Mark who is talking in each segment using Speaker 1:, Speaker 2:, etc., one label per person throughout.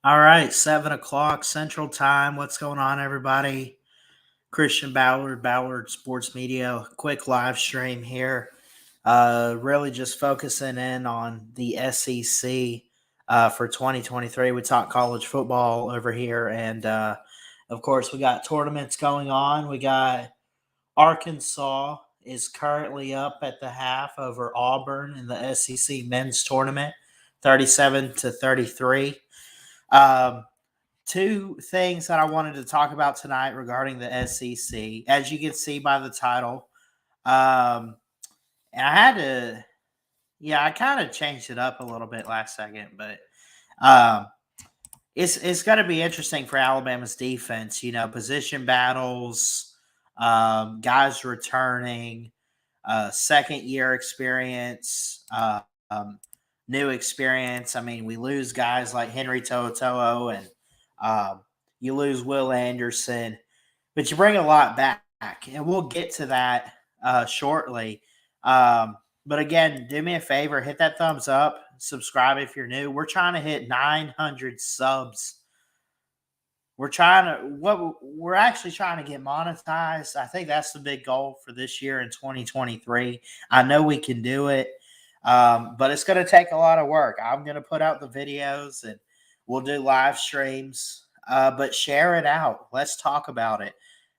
Speaker 1: All right, 7 o'clock Central Time. What's going on, everybody? Christian Ballard Sports Media. Quick live stream here. Really just focusing in on the SEC for 2023. We talk college football over here, and of course, we got tournaments going on. We got Arkansas is currently up at the half over Auburn in the SEC men's tournament, 37-33. Um, Two things that I wanted to talk about tonight regarding the SEC. As you can see by the title, um, and I had to, I kind of changed it up a little bit last second, but um, it's going to be interesting for Alabama's defense. You know, position battles, guys returning, second year experience, new experience. I mean, we lose guys like Henry To'oTo'o and um, you lose Will Anderson, but you bring a lot back, and we'll get to that shortly. But again, do me a favor, hit that thumbs up, subscribe if you're new. We're trying to hit 900 subs. We're actually trying to get monetized. I think that's the big goal for this year in 2023. I know we can do it, but it's going to take a lot of work. I'm going to put out the videos and we'll do live streams, but share it out. Let's talk about it,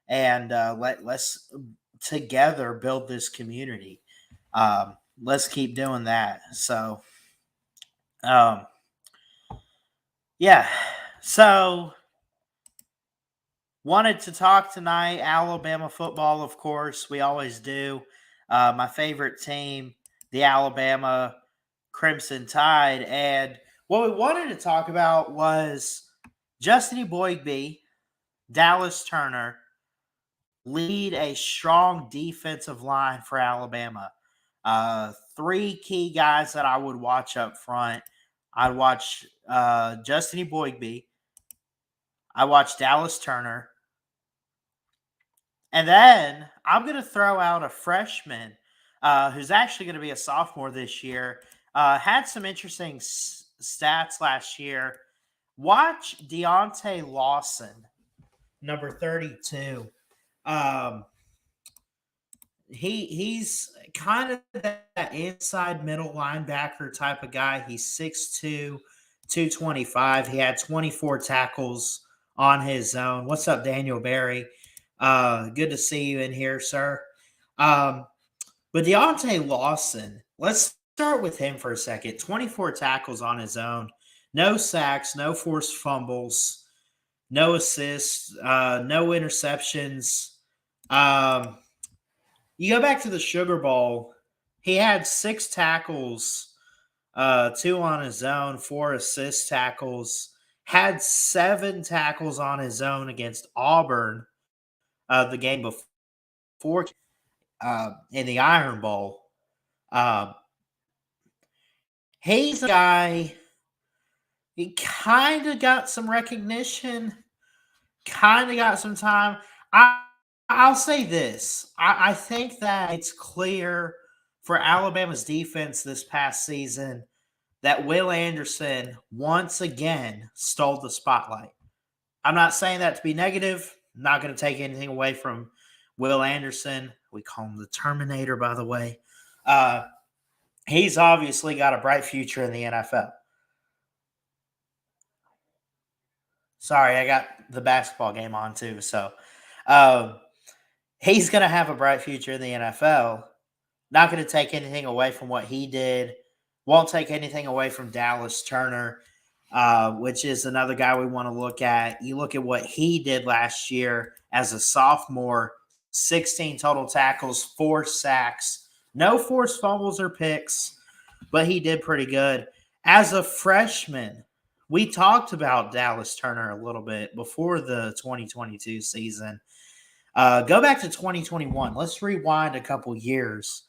Speaker 1: and let's together build this community. Let's keep doing that. So, um, yeah. So, wanted to talk tonight. Alabama football, of course. We always do. My favorite team, the Alabama Crimson Tide, and what we wanted to talk about was Justin Boygby, Dallas Turner lead a strong defensive line for Alabama. Three key guys that I would watch up front. I'd watch Justin Boygby. I watch Dallas Turner. And then I'm going to throw out a freshman who's actually going to be a sophomore this year. Had some interesting stats last year. Watch Deontay Lawson, number 32. He's kind of that inside middle linebacker type of guy. He's 6'2", 225. He had 24 tackles on his own. What's up, Daniel Berry? Good to see you in here, sir. But Deontay Lawson, let's start with him for a second. 24 tackles on his own. No sacks, no forced fumbles, no assists, no interceptions. You go back to the Sugar Bowl, he had 6 tackles, 2 on his own, 4 assist tackles, had 7 tackles on his own against Auburn the game before in the Iron Bowl. He's a guy, he kind of got some recognition, kind of got some time. I'll say this. I think that it's clear for Alabama's defense this past season that Will Anderson once again stole the spotlight. I'm not saying that to be negative. I'm not going to take anything away from Will Anderson. We call him the Terminator, by the way. He's obviously got a bright future in the NFL. Sorry, I got the basketball game on too. So he's going to have a bright future in the NFL. Not going to take anything away from what he did. Won't take anything away from Dallas Turner, which is another guy we want to look at. You look at what he did last year as a sophomore, 16 total tackles, 4 sacks, no forced fumbles or picks, but he did pretty good. As a freshman, we talked about Dallas Turner a little bit before the 2022 season. Go back to 2021. Let's rewind a couple years.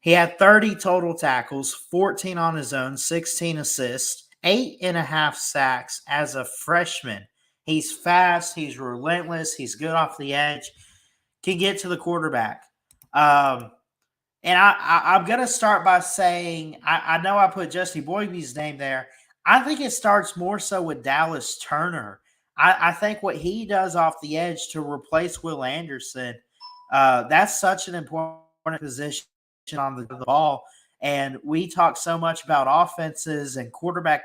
Speaker 1: He had 30 total tackles, 14 on his own, 16 assists, 8.5 sacks as a freshman. He's fast. He's relentless. He's good off the edge. Can get to the quarterback. And I'm going to start by saying, I know I put Justin Boygby's name there. I think it starts more so with Dallas Turner. I think what he does off the edge to replace Will Anderson, that's such an important position on the ball. And we talk so much about offenses and quarterback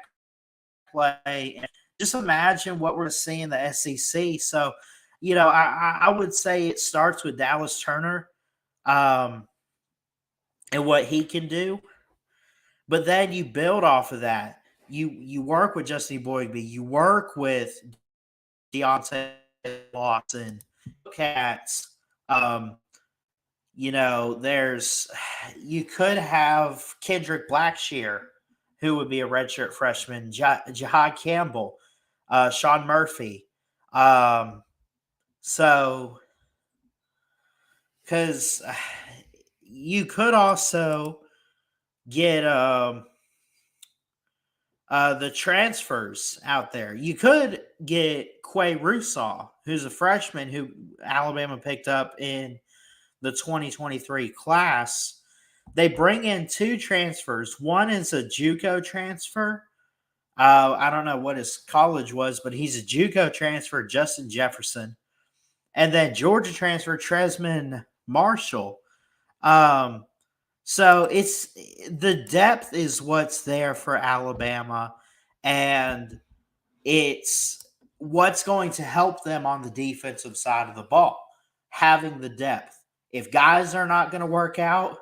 Speaker 1: play. And just imagine what we're seeing in the SEC. So, I would say it starts with Dallas Turner, um, and what he can do. But then you build off of that. You work with Justin Boygby. You work with Deontay Lawson, Cats. Um, there's you could have Kendrick Blackshear, who would be a redshirt freshman, Jahad Campbell, Sean Murphy. Um, so, because you could also get the transfers out there. You could get Quay Russaw, who's a freshman who Alabama picked up in the 2023 class. They bring in two transfers. One is a JUCO transfer. I don't know what his college was, but he's a JUCO transfer, Justin Jefferson. And then Georgia transfer, Tresman Marshall. So it's the depth is what's there for Alabama, and it's what's going to help them on the defensive side of the ball, having the depth. If guys are not going to work out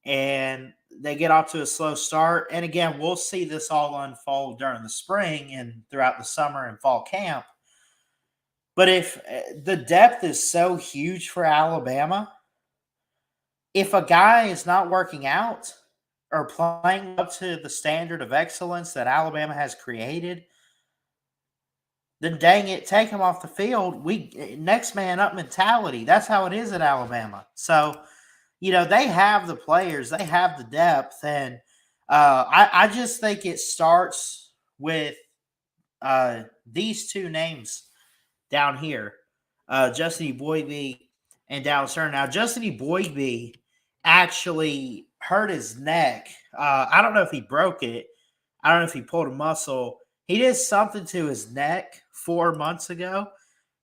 Speaker 1: and they get off to a slow start, and again, we'll see this all unfold during the spring and throughout the summer and fall camp. But if the depth is so huge for Alabama, if a guy is not working out or playing up to the standard of excellence that Alabama has created, then dang it, take him off the field. We next man up mentality. That's how it is at Alabama. So, they have the players, they have the depth, and I just think it starts with these two names down here, Justin Boygby and Dallas Turner. Now, Justin Boygby actually hurt his neck. I don't know if he broke it. I don't know if he pulled a muscle. He did something to his neck 4 months ago,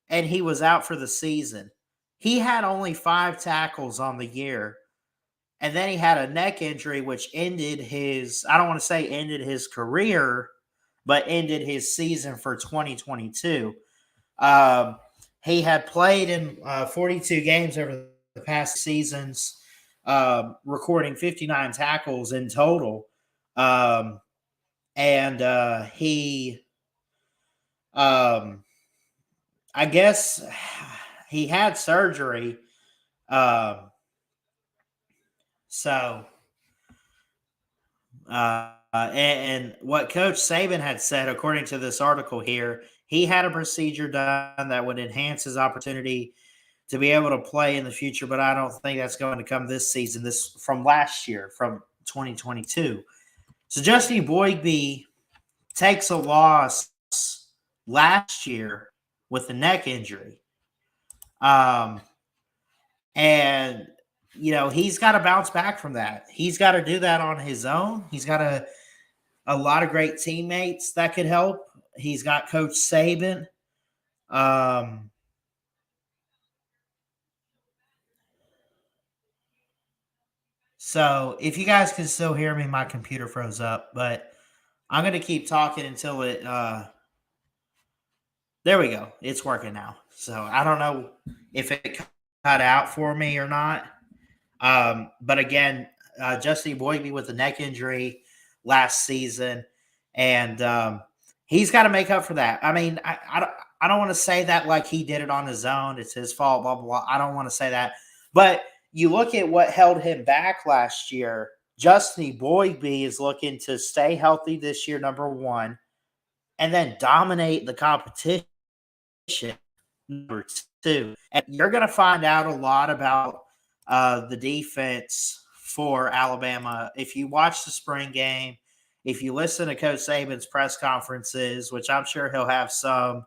Speaker 1: and he was out for the season. He had only 5 tackles on the year, and then he had a neck injury, which ended his, I don't want to say ended his career, but ended his season for 2022. He had played in 42 games over the past seasons, recording 59 tackles in total. And he, I guess he had surgery. So, and what Coach Saban had said, according to this article here, he had a procedure done that would enhance his opportunity to be able to play in the future, but I don't think that's going to come this season. This from last year, from 2022. So Justin Boygby takes a loss last year with a neck injury. And he's got to bounce back from that. He's got to do that on his own. He's got a lot of great teammates that could help. He's got Coach Saban. So if you guys can still hear me, my computer froze up, but I'm going to keep talking until it, there we go. It's working now. So I don't know if it cut out for me or not. But again, Justin Boygby with the neck injury last season, and he's got to make up for that. I mean, I don't want to say that like he did it on his own. It's his fault, blah, blah, blah. I don't want to say that. But you look at what held him back last year. Justin Boygby is looking to stay healthy this year, number one, and then dominate the competition, number two. And you're going to find out a lot about the defense for Alabama if you watch the spring game, if you listen to Coach Saban's press conferences, which I'm sure he'll have some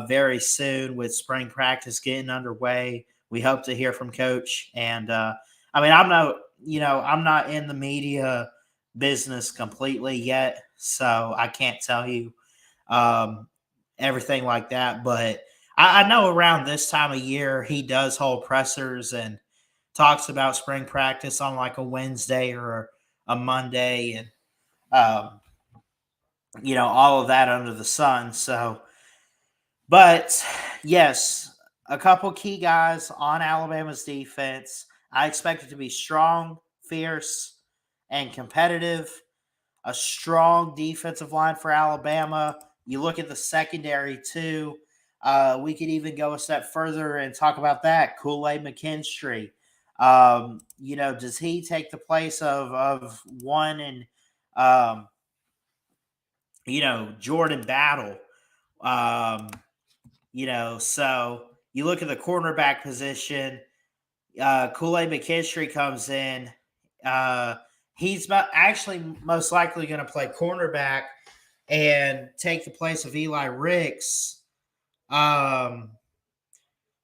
Speaker 1: very soon with spring practice getting underway. We hope to hear from Coach. And I'm not in the media business completely yet. so I can't tell you um, everything like that. But I know around this time of year, he does hold pressers and talks about spring practice on like a Wednesday or a Monday, and um, all of that under the sun. So, but yes, a couple key guys on Alabama's defense. I expect it to be strong, fierce, and competitive. A strong defensive line for Alabama. You look at the secondary too. We could even go a step further and talk about that. Kool-Aid McKinstry. Does he take the place of one and Jordan Battle? Um, so you look at the cornerback position. Kool-Aid McKinstry comes in. Uh, he's actually most likely going to play cornerback and take the place of Eli Ricks.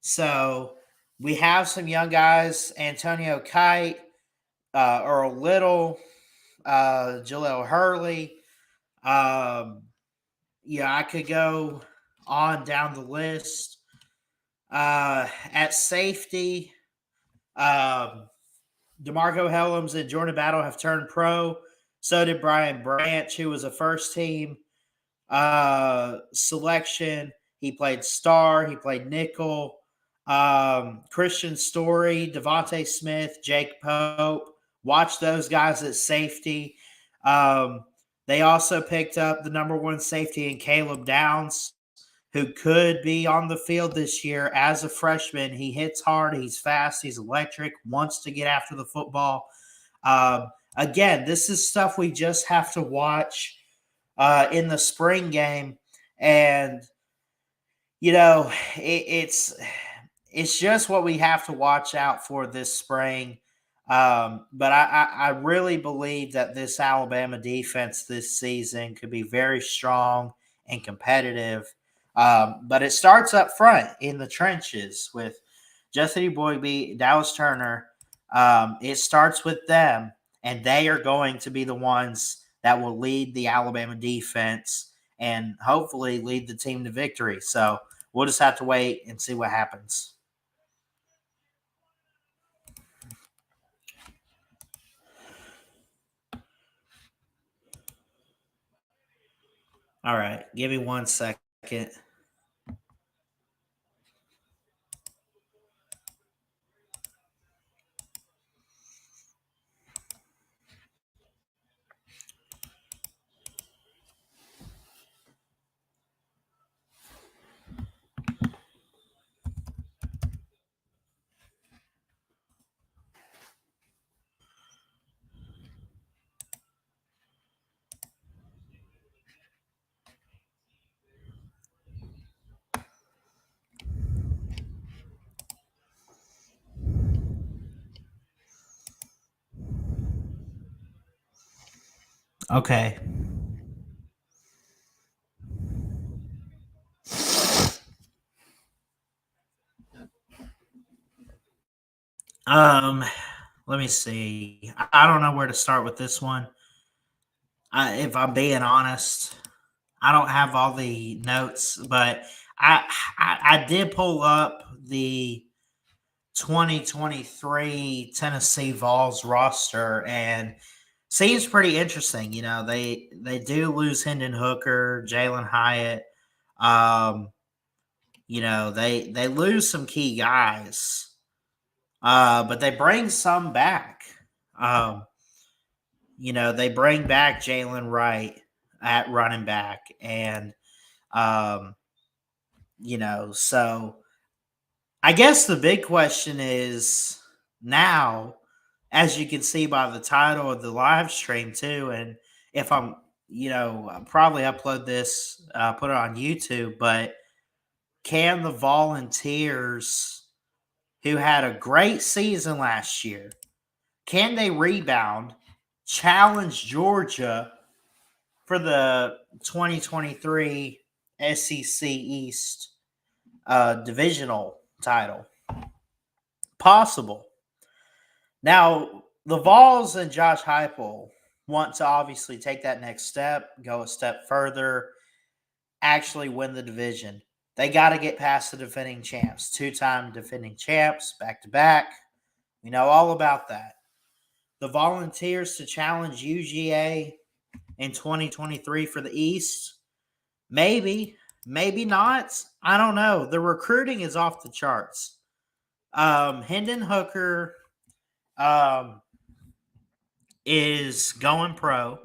Speaker 1: So we have some young guys: Antonio Kite, Earl Little, Jaleel Hurley. I could go on down the list. At safety, DeMarco Helms and Jordan Battle have turned pro. So did Brian Branch, who was a first team selection. He played star. He played nickel. Christian Story, Devontae Smith, Jake Pope. Watch those guys at safety. They also picked up the number one safety in Caleb Downs, who could be on the field this year as a freshman. He hits hard. He's fast. He's electric, wants to get after the football. Again, this is stuff we just have to watch in the spring game. And, it's just what we have to watch out for this spring. But I really believe that this Alabama defense this season could be very strong and competitive. But it starts up front in the trenches with Jesse Boygby, Dallas Turner. It starts with them, and they are going to be the ones that will lead the Alabama defense and hopefully lead the team to victory. So we'll just have to wait and see what happens. All right, give me 1 second. Okay. Let me see. I don't know where to start with this one. If I'm being honest, I don't have all the notes, but I did pull up the 2023 Tennessee Vols roster, and seems pretty interesting. They do lose Hendon Hooker, Jalen Hyatt. They lose some key guys, but they bring some back. They bring back Jalen Wright at running back, and so I guess the big question is now, as you can see by the title of the live stream too, and if I'll probably upload this, put it on YouTube, but can the Volunteers, who had a great season last year, can they rebound, challenge Georgia for the 2023 SEC East divisional title? Possible. Now, the Vols and Josh Heupel, want to obviously take that next step, go a step further, actually win the division. They got to get past the defending champs, 2-time defending champs, back to back. We know all about that. The Volunteers to challenge UGA in 2023 for the East. Maybe, maybe not. I don't know. The recruiting is off the charts. Hendon Hooker is going pro.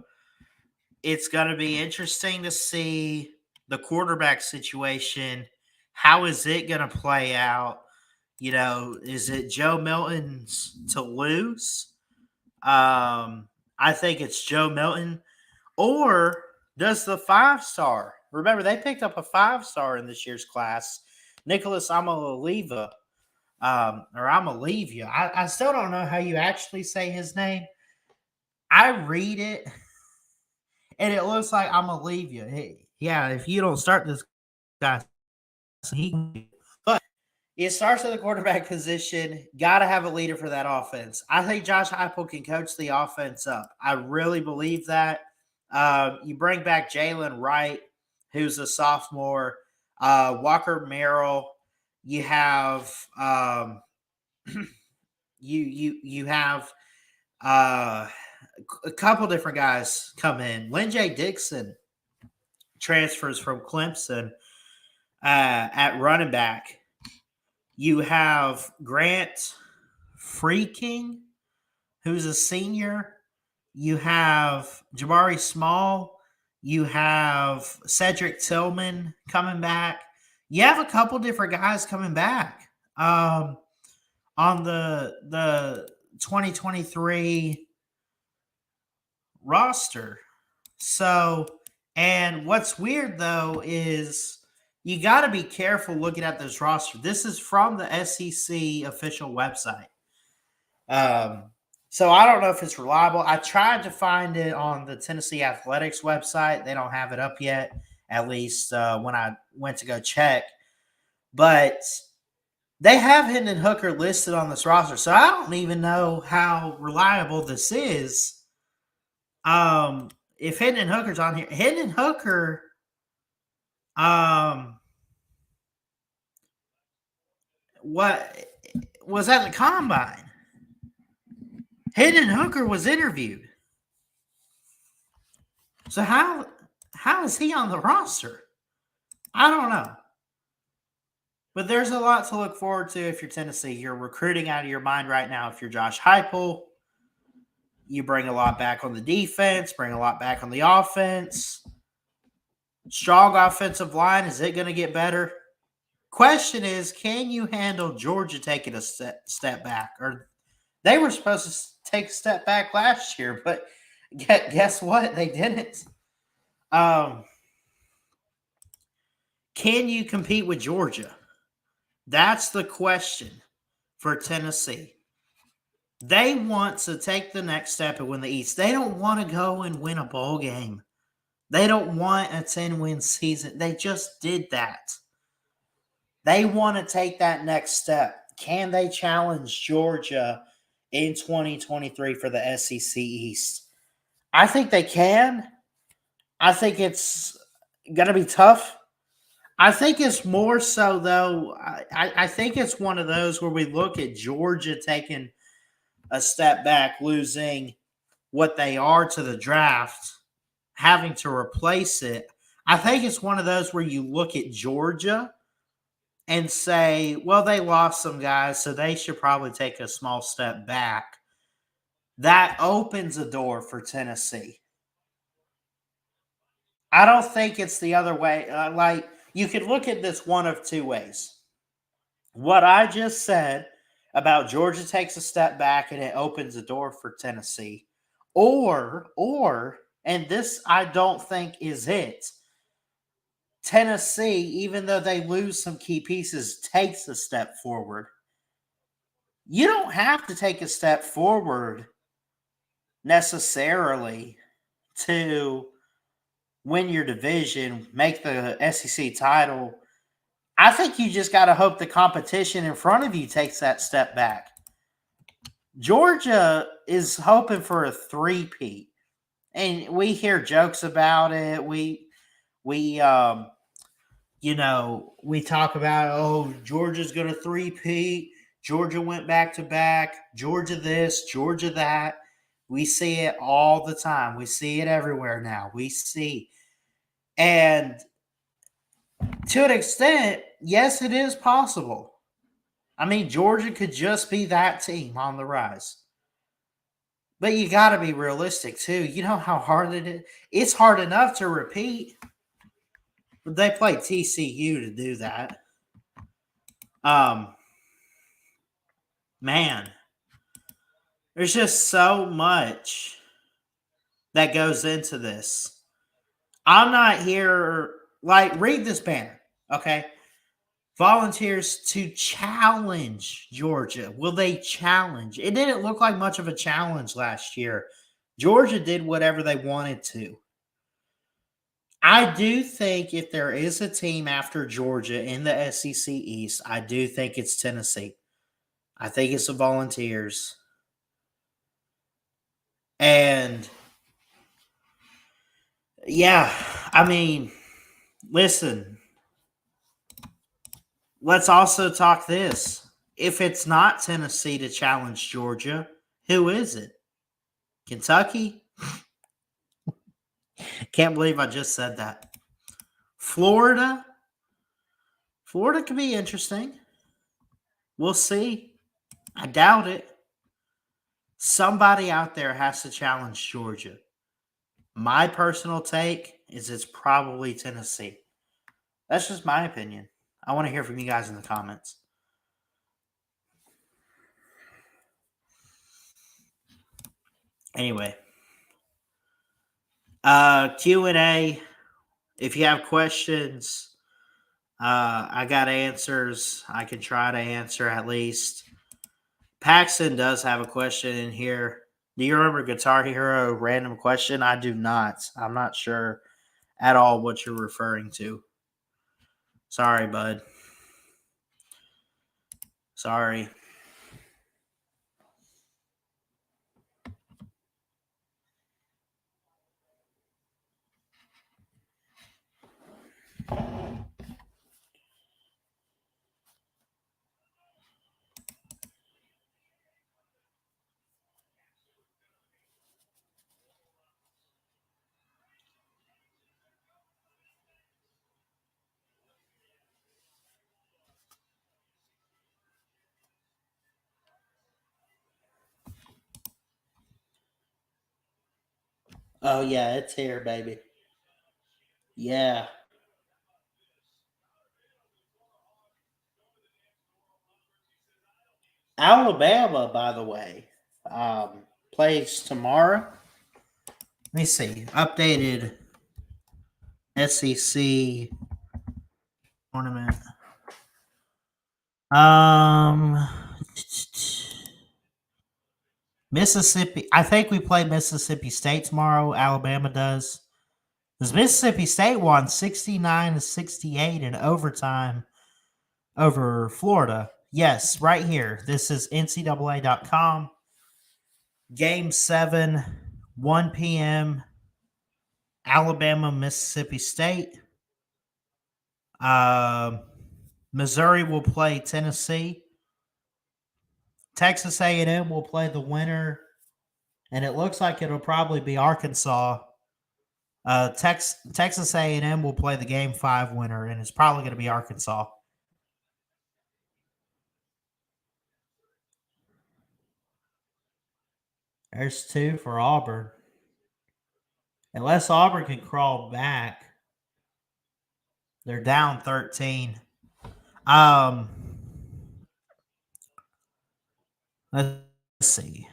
Speaker 1: It's going to be interesting to see the quarterback situation. How is it going to play out? You know, is it Joe Milton's to lose? I think it's Joe Milton. Or does the 5-star, remember they picked up a 5-star in this year's class, Nicholas Amaleva, or Amalevia. I still don't know how you actually say his name. I read it, and it looks like Amalevia. Hey, yeah, if you don't start this guy, but it starts at the quarterback position. Got to have a leader for that offense. I think Josh Heupel can coach the offense up. I really believe that. You bring back Jalen Wright, who's a sophomore. Walker Merrill. You have you have a couple different guys come in. Lynn J. Dixon transfers from Clemson at running back. You have Grant Freaking, who's a senior. You have Jabari Small. You have Cedric Tillman coming back. You have a couple different guys coming back on the 2023 roster. So, and what's weird though is you got to be careful looking at this roster. This is from the SEC official website. So I don't know if it's reliable. I tried to find it on the Tennessee Athletics website. They don't have it up yet, at least when I went to go check. But they have Hendon Hooker listed on this roster, so I don't even know how reliable this is. If Hendon Hooker's on here, Hendon Hooker, what was at the combine? Hendon Hooker was interviewed. So how is he on the roster? I don't know. But there's a lot to look forward to if you're Tennessee. You're recruiting out of your mind right now. If you're Josh Heupel, you bring a lot back on the defense, bring a lot back on the offense. Strong offensive line, is it going to get better? Question is, can you handle Georgia taking a step back? Or they were supposed to take a step back last year, but guess what? They didn't. Can you compete with Georgia? That's the question for Tennessee. They want to take the next step and win the East. They don't want to go and win a bowl game. They don't want a 10-win season. They just did that. They want to take that next step. Can they challenge Georgia in 2023 for the SEC East? I think they can. I think it's going to be tough. I think it's more so, though, I think it's one of those where we look at Georgia taking a step back, losing what they are to the draft, having to replace it. I think it's one of those where you look at Georgia and say, well, they lost some guys, so they should probably take a small step back. That opens a door for Tennessee. I don't think it's the other way. You could look at this one of two ways. What I just said about Georgia takes a step back and it opens a door for Tennessee. Or, and this I don't think is it, Tennessee, even though they lose some key pieces, takes a step forward. You don't have to take a step forward necessarily to win your division, make the SEC title. I think you just got to hope the competition in front of you takes that step back. Georgia is hoping for a three-peat. And we hear jokes about it. We we talk about, oh, Georgia's going to three-peat. Georgia went back to back. Georgia this, Georgia that. We see it all the time. We see it everywhere now. We see. And to an extent, yes, it is possible. I mean, Georgia could just be that team on the rise. But you got to be realistic, too. You know how hard it is? It's hard enough to repeat. But they played TCU to do that. Man, there's just so much that goes into this. I'm not here, read this banner, okay? Volunteers to challenge Georgia. Will they challenge? It didn't look like much of a challenge last year. Georgia did whatever they wanted to. I do think if there is a team after Georgia in the SEC East, I do think it's Tennessee. I think it's the Volunteers. And yeah, I mean, listen, let's also talk this. If it's not Tennessee to challenge Georgia, who is it? Kentucky? Can't believe I just said that. Florida? Florida could be interesting. We'll see. I doubt it. Somebody out there has to challenge Georgia. My personal take is it's probably Tennessee. That's just my opinion. I want to hear from you guys in the comments. Anyway, Q&A. If you have questions, I got answers. I can try to answer at least. Paxton does have a question in here. Do you remember Guitar Hero random question? I do not. I'm not sure at all what you're referring to. Sorry, bud. Sorry. Oh, yeah, it's here, baby. Yeah. Alabama, by the way, plays tomorrow. Let me see. Updated SEC tournament. Mississippi. I think we play Mississippi State tomorrow. Alabama does. Because Mississippi State won 69-68 in overtime over Florida. Yes, right here. This is NCAA.com. Game 7, 1 p.m. Alabama, Mississippi State. Missouri will play Tennessee. Texas A&M will play the winner, and it looks like it'll probably be Arkansas. Texas A&M will play the Game 5 winner, and it's probably going to be Arkansas. There's 2 for Auburn. Unless Auburn can crawl back, they're down 13. Let's see.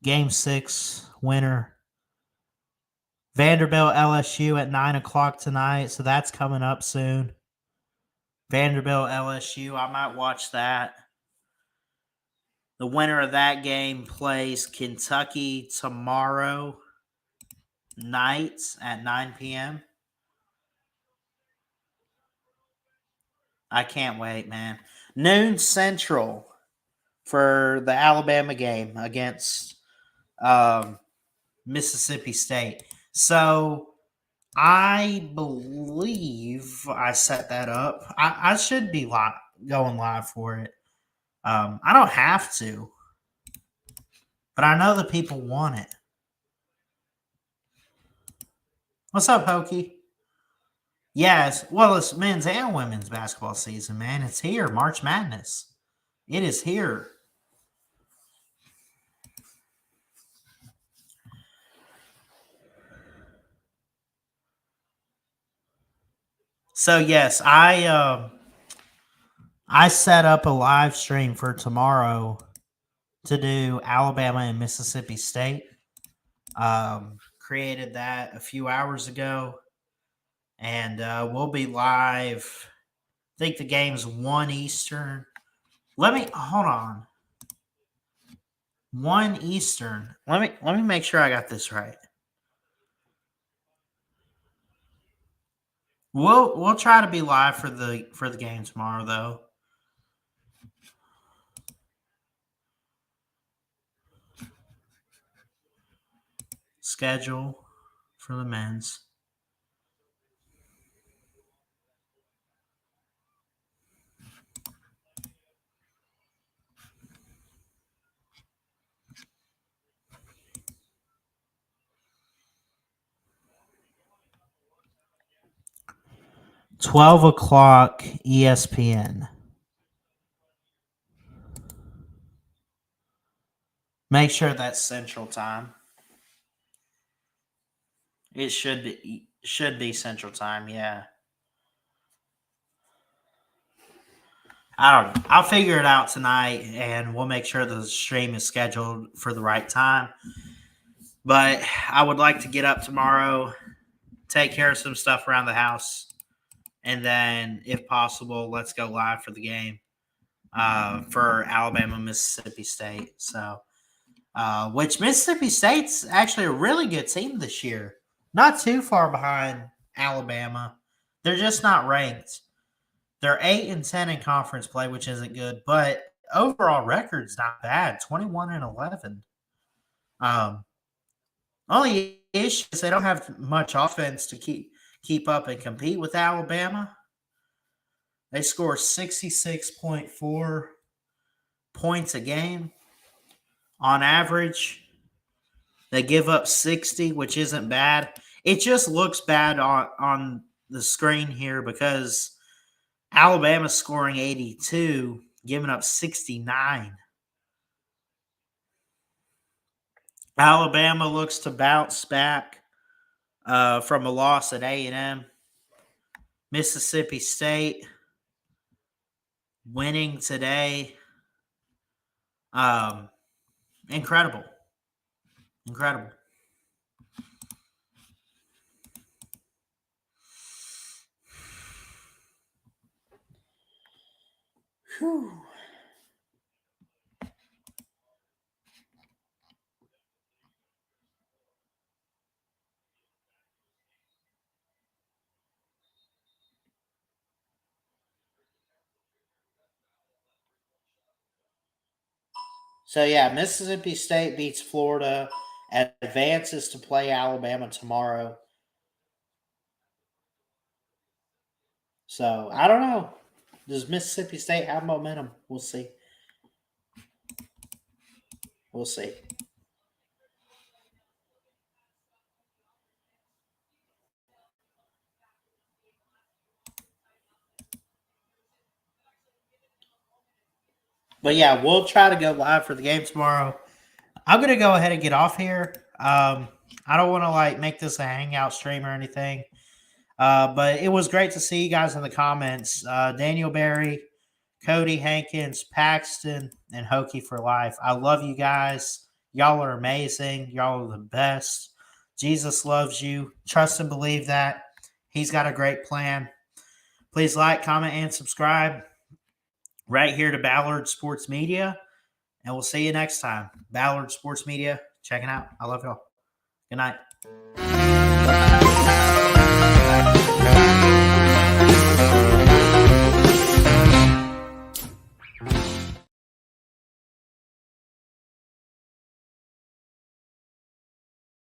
Speaker 1: Game 6 winner. Vanderbilt LSU at 9 o'clock tonight, so that's coming up soon. Vanderbilt LSU, I might watch that. The winner of that game plays Kentucky tomorrow night at 9 p.m. I can't wait, man. Noon Central for the Alabama game against Mississippi State. So I believe I set that up. I should be going live for it. I don't have to, but I know the people want it. What's up, Hokey? Yes, well, it's men's and women's basketball season, man. It's here, March Madness. It is here. So yes, I set up a live stream for tomorrow to do Alabama and Mississippi State. Created that a few hours ago, and we'll be live. I think the game's 1 Eastern. Hold on. 1 Eastern. Let me make sure I got this right. We'll try to be live for the game tomorrow, though. Schedule for the men's. $12 ESPN. Make sure that's Central Time. It should be Central Time, yeah. I don't know. I'll figure it out tonight, and we'll make sure the stream is scheduled for the right time. But I would like to get up tomorrow, take care of some stuff around the house, and then, if possible, let's go live for the game for Alabama, Mississippi State. So, which Mississippi State's actually a really good team this year. Not too far behind Alabama. They're just not ranked. They're 8-10 in conference play, which isn't good, but overall record's not bad. 21-11. Only issue is they don't have much offense to keep up and compete with Alabama. They score 66.4 points a game on average. They give up 60, which isn't bad. It just looks bad on the screen here because Alabama's scoring 82, giving up 69. Alabama looks to bounce back from a loss at A&M. Mississippi State winning today. Incredible. Whew. So, yeah, Mississippi State beats Florida, advances to play Alabama tomorrow. So, I don't know. Does Mississippi State have momentum? We'll see. But, yeah, we'll try to go live for the game tomorrow. I'm going to go ahead and get off here. I don't want to, make this a hangout stream or anything. But it was great to see you guys in the comments. Daniel Berry, Cody Hankins, Paxton, and Hokey for life. I love you guys. Y'all are amazing. Y'all are the best. Jesus loves you. Trust and believe that. He's got a great plan. Please like, comment, and subscribe right here to Ballard Sports Media. And we'll see you next time. Ballard Sports Media, checking out. I love y'all. Good night.